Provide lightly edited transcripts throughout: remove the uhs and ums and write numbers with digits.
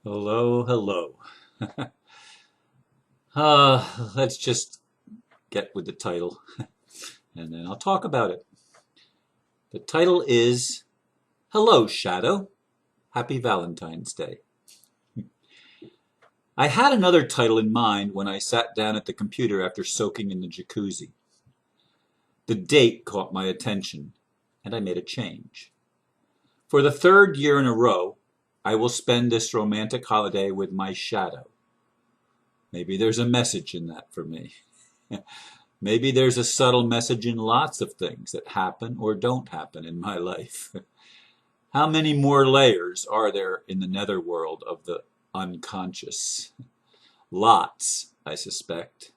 Hello, hello. Let's just get with the title and then I'll talk about it. The title is Hello, Shadow. Happy Valentine's Day. I had another title in mind when I sat down at the computer after soaking in the jacuzzi. The date caught my attention and I made a change. For the third year in a row, I will spend this romantic holiday with my shadow. Maybe there's a message in that for me. Maybe there's a subtle message in lots of things that happen or don't happen in my life. How many more layers are there in the netherworld of the unconscious? Lots, I suspect.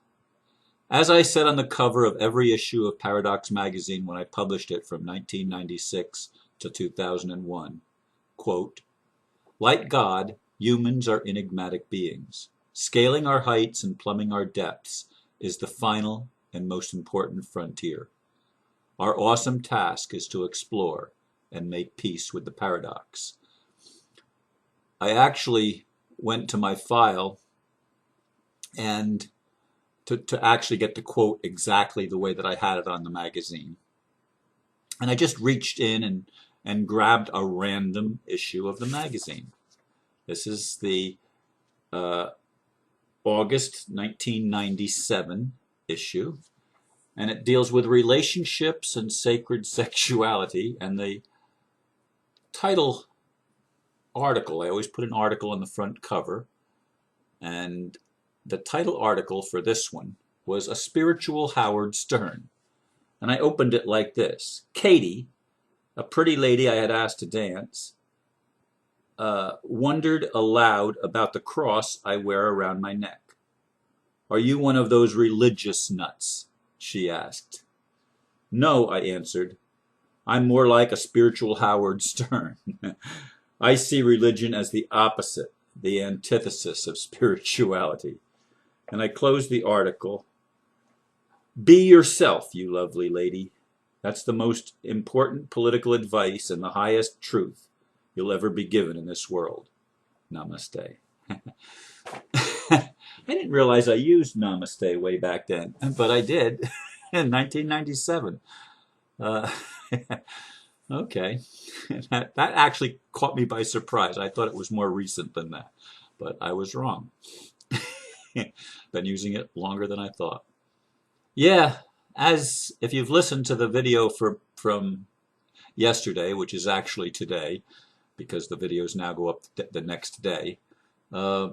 As I said on the cover of every issue of Paradox magazine when I published it from 1996 to 2001, quote, like God, humans are enigmatic beings. Scaling our heights and plumbing our depths is the final and most important frontier. Our awesome task is to explore and make peace with the paradox. I actually went to my file and to actually get the quote exactly the way that I had it on the magazine. And I just reached in and grabbed a random issue of the magazine. This is the August 1997 issue, and it deals with relationships and sacred sexuality. And the title article, I always put an article on the front cover, and the title article for this one was A Spiritual Howard Stern. And I opened it like this. Katie, a pretty lady I had asked to dance, wondered aloud about the cross I wear around my neck. Are you one of those religious nuts? She asked. No, I answered. I'm more like a spiritual Howard Stern. I see religion as the opposite, the antithesis of spirituality. And I closed the article. Be yourself, you lovely lady. That's the most important political advice and the highest truth you'll ever be given in this world. Namaste. I didn't realize I used Namaste way back then, but I did in 1997. Uh, okay, that actually caught me by surprise. I thought it was more recent than that, but I was wrong. Been using it longer than I thought. Yeah, as if you've listened to the video from yesterday, which is actually today, because the videos now go up the next day, uh,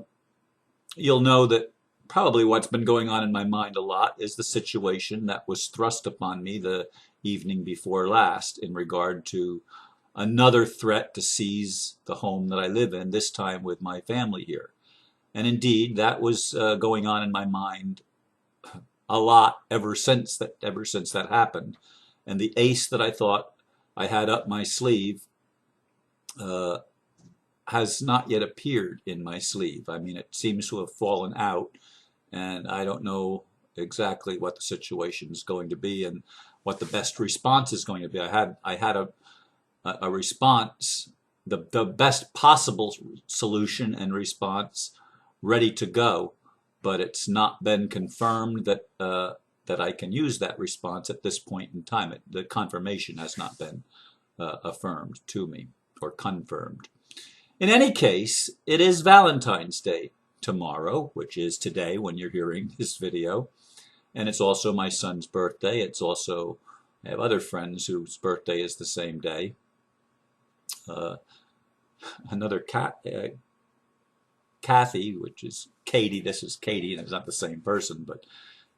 you'll know that probably what's been going on in my mind a lot is the situation that was thrust upon me the evening before last in regard to another threat to seize the home that I live in, this time with my family here. And indeed, that was going on in my mind a lot ever since that happened. And the ace that I thought I had up my sleeve uh, has not yet appeared in my sleeve. I mean, it seems to have fallen out, and I don't know exactly what the situation is going to be and what the best response is going to be. I had a response, the best possible solution and response ready to go, but it's not been confirmed that I can use that response at this point in time. The confirmation has not been affirmed to me or confirmed. In any case, it is Valentine's Day tomorrow, which is today when you're hearing this video. And it's also my son's birthday. It's also, I have other friends whose birthday is the same day. Uh, another Kathy, which is Katie. This is Katie, and it's not the same person, but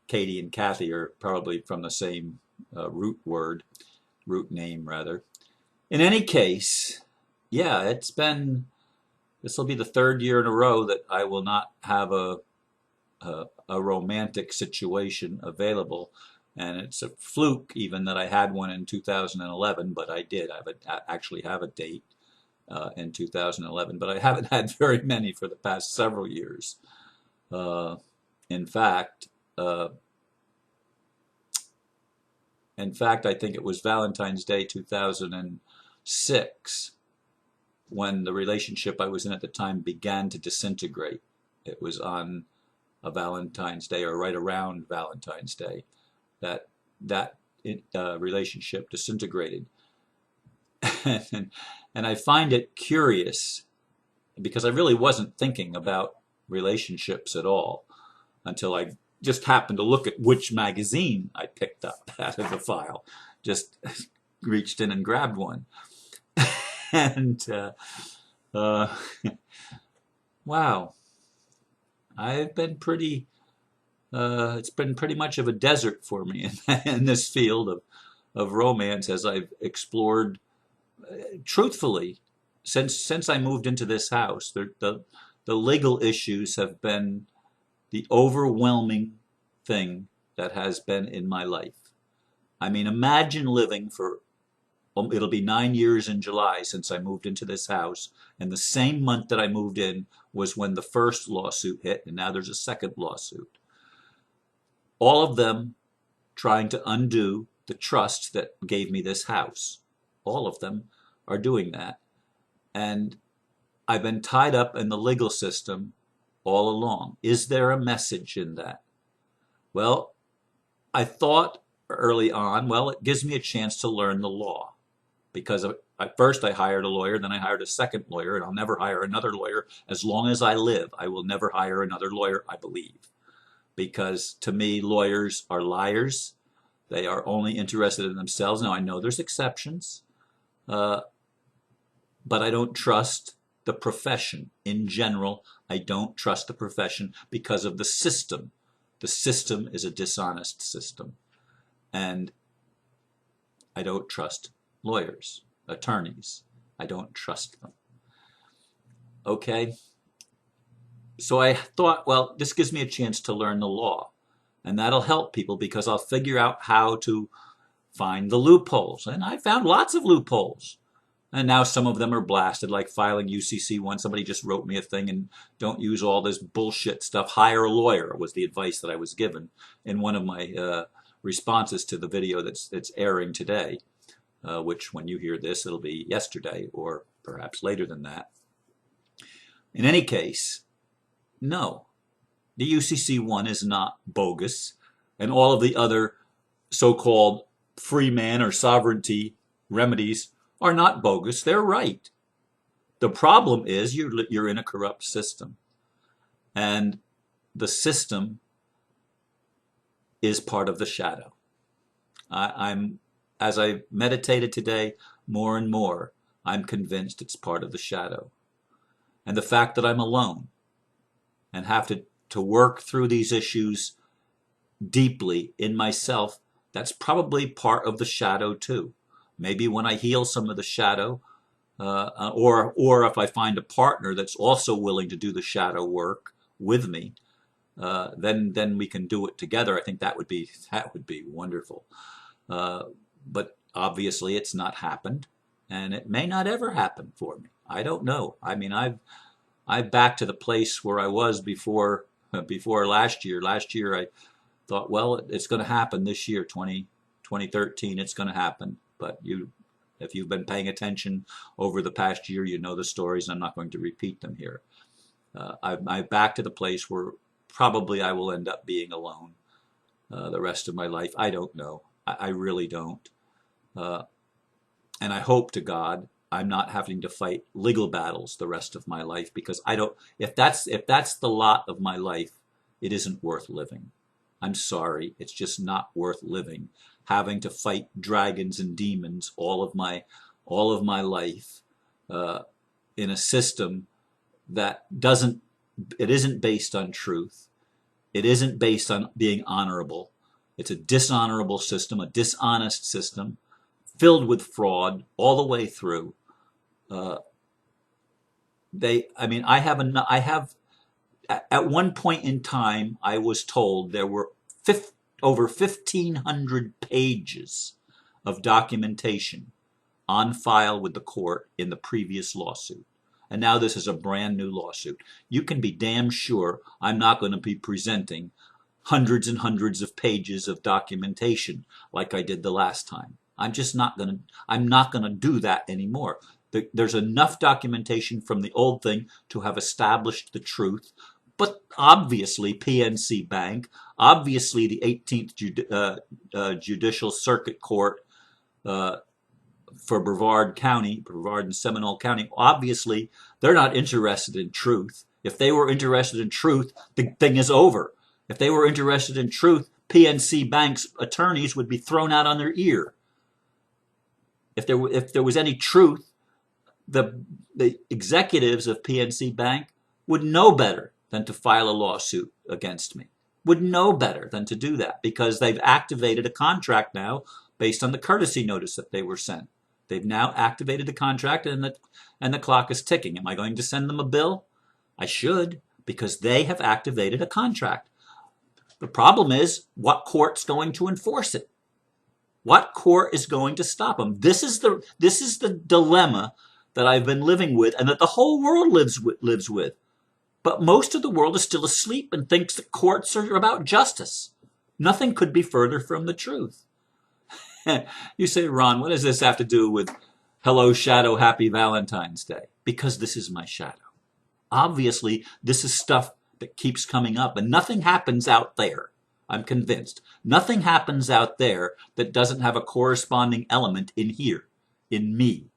Katie and Kathy are probably from the same root name rather. In any case, yeah, this will be the third year in a row that I will not have a romantic situation available. And it's a fluke even that I had one in 2011, but I did. I actually have a date in 2011, but I haven't had very many for the past several years. Uh, in fact, uh, I think it was Valentine's Day 2006 when the relationship I was in at the time began to disintegrate. It was on a Valentine's Day or right around Valentine's Day that that relationship disintegrated. and, and I find it curious because I really wasn't thinking about relationships at all until I just happened to look at which magazine I picked up out of the file. Just reached in and grabbed one. and uh, wow, I've been pretty, it's been pretty much of a desert for me in this field of romance as I've explored, truthfully, since I moved into this house. The legal issues have been the overwhelming thing that has been in my life. I mean, imagine living for, it'll be 9 years in July since I moved into this house, and the same month that I moved in was when the first lawsuit hit, and now there's a second lawsuit. All of them trying to undo the trust that gave me this house. All of them are doing that. And I've been tied up in the legal system all along. Is there a message in that? Well, I thought early on, well, it gives me a chance to learn the law. Because at first I hired a lawyer, then I hired a second lawyer, and I'll never hire another lawyer. As long as I live, I will never hire another lawyer, I believe. Because to me, lawyers are liars. They are only interested in themselves. Now, I know there's exceptions, but I don't trust the profession. In general, I don't trust the profession because of the system. The system is a dishonest system. And I don't trust lawyers, attorneys. I don't trust them. Okay? So I thought, well, this gives me a chance to learn the law. And that'll help people because I'll figure out how to find the loopholes. And I found lots of loopholes. And now some of them are blasted, like filing UCC1. Somebody just wrote me a thing, and don't use all this bullshit stuff. Hire a lawyer was the advice that I was given in one of my responses to the video that's airing today, which when you hear this, it'll be yesterday or perhaps later than that. In any case, no, the UCC1 is not bogus, and all of the other so-called free man or sovereignty remedies are not bogus. They're right. The problem is you're in a corrupt system, and the system is part of the shadow. As I meditated today, more and more, I'm convinced it's part of the shadow. And the fact that I'm alone and have to work through these issues deeply in myself, that's probably part of the shadow too. Maybe when I heal some of the shadow, or if I find a partner that's also willing to do the shadow work with me, then we can do it together. I think that would be wonderful. But obviously it's not happened, and it may not ever happen for me. I don't know. I mean, I'm back to the place where I was before last year. Last year I thought, well, it's going to happen this year, 2013. It's going to happen. But if you've been paying attention over the past year, you know the stories. I'm not going to repeat them here. I'm back to the place where probably I will end up being alone the rest of my life. I don't know. I really don't. And I hope to God I'm not having to fight legal battles the rest of my life, because I don't. If that's the lot of my life, it isn't worth living. I'm sorry, it's just not worth living. Having to fight dragons and demons all of my life in a system that isn't based on truth. It isn't based on being honorable. It's a dishonorable system, a dishonest system, filled with fraud all the way through. At one point in time, I was told there were over 1,500 pages of documentation on file with the court in the previous lawsuit. And now this is a brand new lawsuit. You can be damn sure I'm not going to be presenting hundreds and hundreds of pages of documentation like I did the last time. I'm not going to do that anymore. There's enough documentation from the old thing to have established the truth. But obviously, PNC Bank, obviously the 18th Judicial Circuit Court uh, for Brevard and Seminole County, obviously they're not interested in truth. If they were interested in truth, the thing is over. If they were interested in truth, PNC Bank's attorneys would be thrown out on their ear. If there was any truth, the executives of PNC Bank would know better than to file a lawsuit against me. Would know better than to do that, because they've activated a contract now based on the courtesy notice that they were sent. They've now activated the contract, and the clock is ticking. Am I going to send them a bill? I should, because they have activated a contract. The problem is, what court's going to enforce it? What court is going to stop them? This is the dilemma that I've been living with, and that the whole world lives with. But most of the world is still asleep and thinks that courts are about justice. Nothing could be further from the truth. You say, Ron, what does this have to do with hello, shadow, happy Valentine's Day? Because this is my shadow. Obviously, this is stuff that keeps coming up, and nothing happens out there. I'm convinced. Nothing happens out there that doesn't have a corresponding element in here, in me.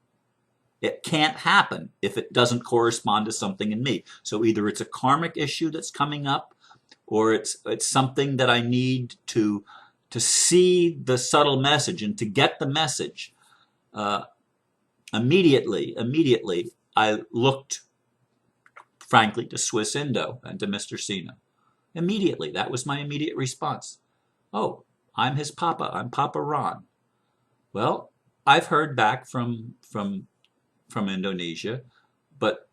It can't happen if it doesn't correspond to something in me. So either it's a karmic issue that's coming up, or it's something that I need to see the subtle message and to get the message. Immediately, I looked, frankly, to Swiss Indo and to Mr. Cena. Immediately, that was my immediate response. Oh, I'm his papa. I'm Papa Ron. Well, I've heard back from Indonesia,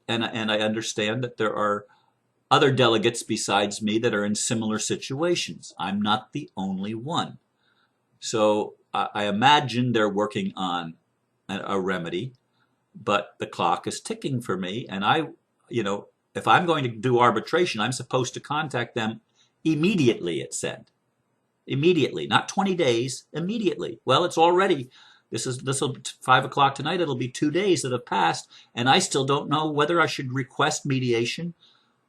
and I understand that there are other delegates besides me that are in similar situations. I'm not the only one. So I imagine they're working on a remedy, but the clock is ticking for me, and if I'm going to do arbitration, I'm supposed to contact them immediately, it said. Immediately, not 20 days, immediately. Well, it's already, this will 5 o'clock tonight, it'll be 2 days that have passed, and I still don't know whether I should request mediation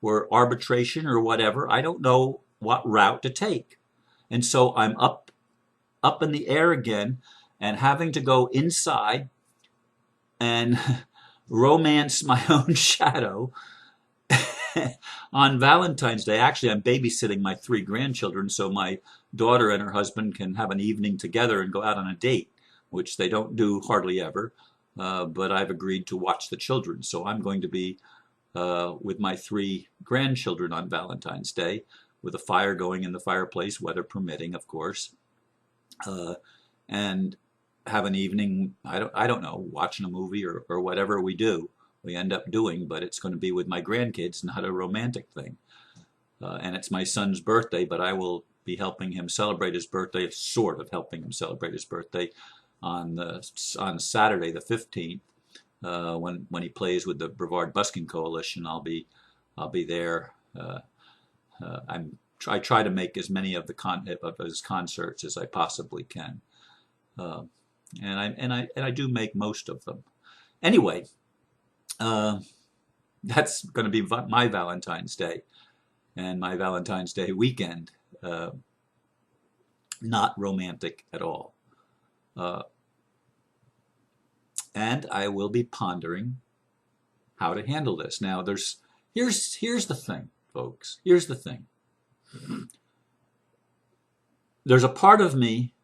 or arbitration or whatever. I don't know what route to take. And so I'm up in the air again, and having to go inside and romance my own shadow on Valentine's Day. Actually, I'm babysitting my 3 grandchildren, so my daughter and her husband can have an evening together and go out on a date, which they don't do hardly ever, but I've agreed to watch the children. So I'm going to be with my 3 grandchildren on Valentine's Day, with a fire going in the fireplace, weather permitting, of course, and have an evening, I don't know, watching a movie or whatever we end up doing, but it's going to be with my grandkids, not a romantic thing. And it's my son's birthday, but I will be helping him celebrate his birthday, sort of helping him celebrate his birthday on Saturday the 15th, when he plays with the Brevard Busking Coalition. I'll be there. I try to make as many of his concerts as I possibly can, and I do make most of them. Anyway, that's going to be my Valentine's Day and my Valentine's Day weekend. Not romantic at all. And I will be pondering how to handle this. Now, here's the thing, folks. Here's the thing. There's a part of me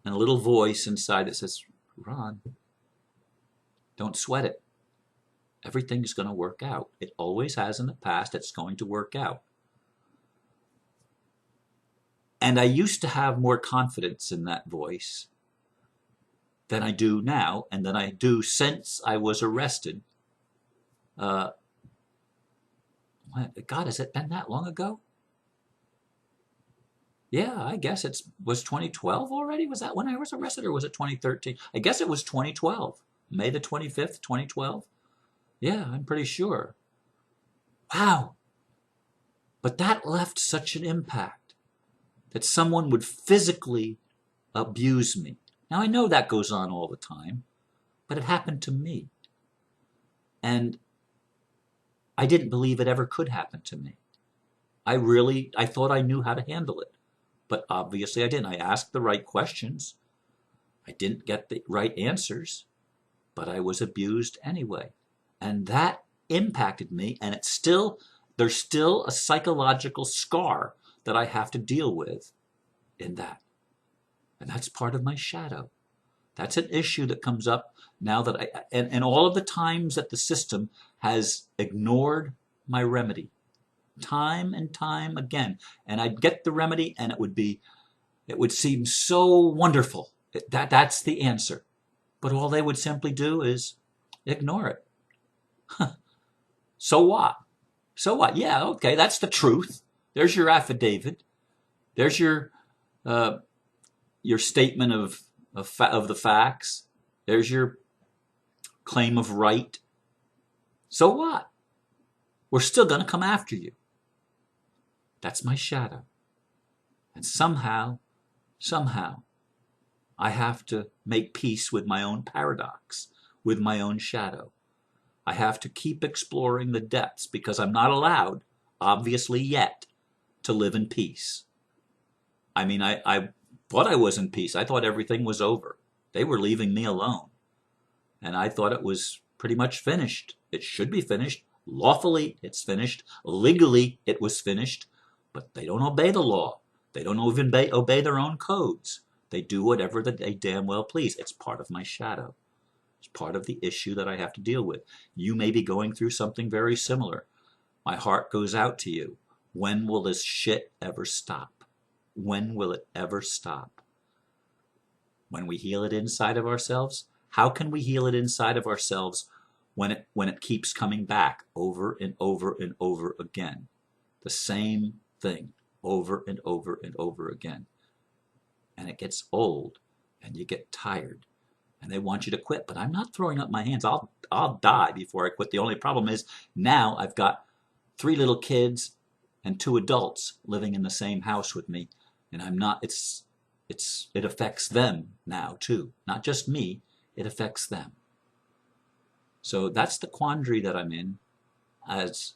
and a little voice inside that says, Ron, don't sweat it. Everything's going to work out. It always has in the past. It's going to work out. And I used to have more confidence in that voice than I do now, and than I do since I was arrested. God, has it been that long ago? Yeah, I guess was 2012 already? Was that when I was arrested, or was it 2013? I guess it was 2012. May the 25th, 2012? Yeah, I'm pretty sure. Wow. But that left such an impact that someone would physically abuse me. Now, I know that goes on all the time, but it happened to me. And I didn't believe it ever could happen to me. I thought I knew how to handle it, but obviously I didn't. I asked the right questions. I didn't get the right answers, but I was abused anyway. And that impacted me, and there's still a psychological scar that I have to deal with in that. And that's part of my shadow. That's an issue that comes up now that and all of the times that the system has ignored my remedy, time and time again. And I'd get the remedy and it would seem so wonderful. That's the answer. But all they would simply do is ignore it. So what? So what? Yeah, okay, that's the truth. There's your affidavit. There's your statement of the facts. There's your claim of right. So what? We're still going to come after you. That's my shadow. And somehow, I have to make peace with my own paradox, with my own shadow. I have to keep exploring the depths because I'm not allowed, obviously yet, to live in peace. I mean, I thought I was in peace. I thought everything was over. They were leaving me alone. And I thought it was pretty much finished. It should be finished. Lawfully, it's finished. Legally, it was finished. But they don't obey the law. They don't even obey their own codes. They do whatever they damn well please. It's part of my shadow. It's part of the issue that I have to deal with. You may be going through something very similar. My heart goes out to you. When will this shit ever stop? When will it ever stop? When we heal it inside of ourselves? How can we heal it inside of ourselves when it keeps coming back over and over and over again? The same thing over and over and over again. And it gets old and you get tired and they want you to quit. But I'm not throwing up my hands. I'll die before I quit. The only problem is now I've got 3 little kids and 2 adults living in the same house with me. And it affects them now too. Not just me, it affects them. So that's the quandary that I'm in as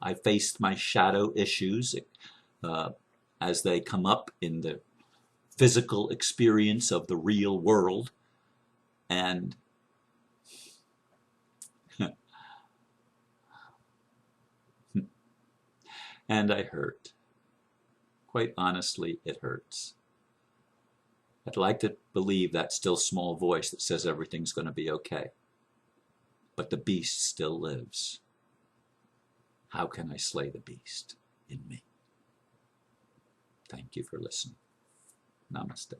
I face my shadow issues as they come up in the physical experience of the real world. And and I hurt. Quite honestly, it hurts. I'd like to believe that still small voice that says everything's going to be okay. But the beast still lives. How can I slay the beast in me? Thank you for listening. Namaste.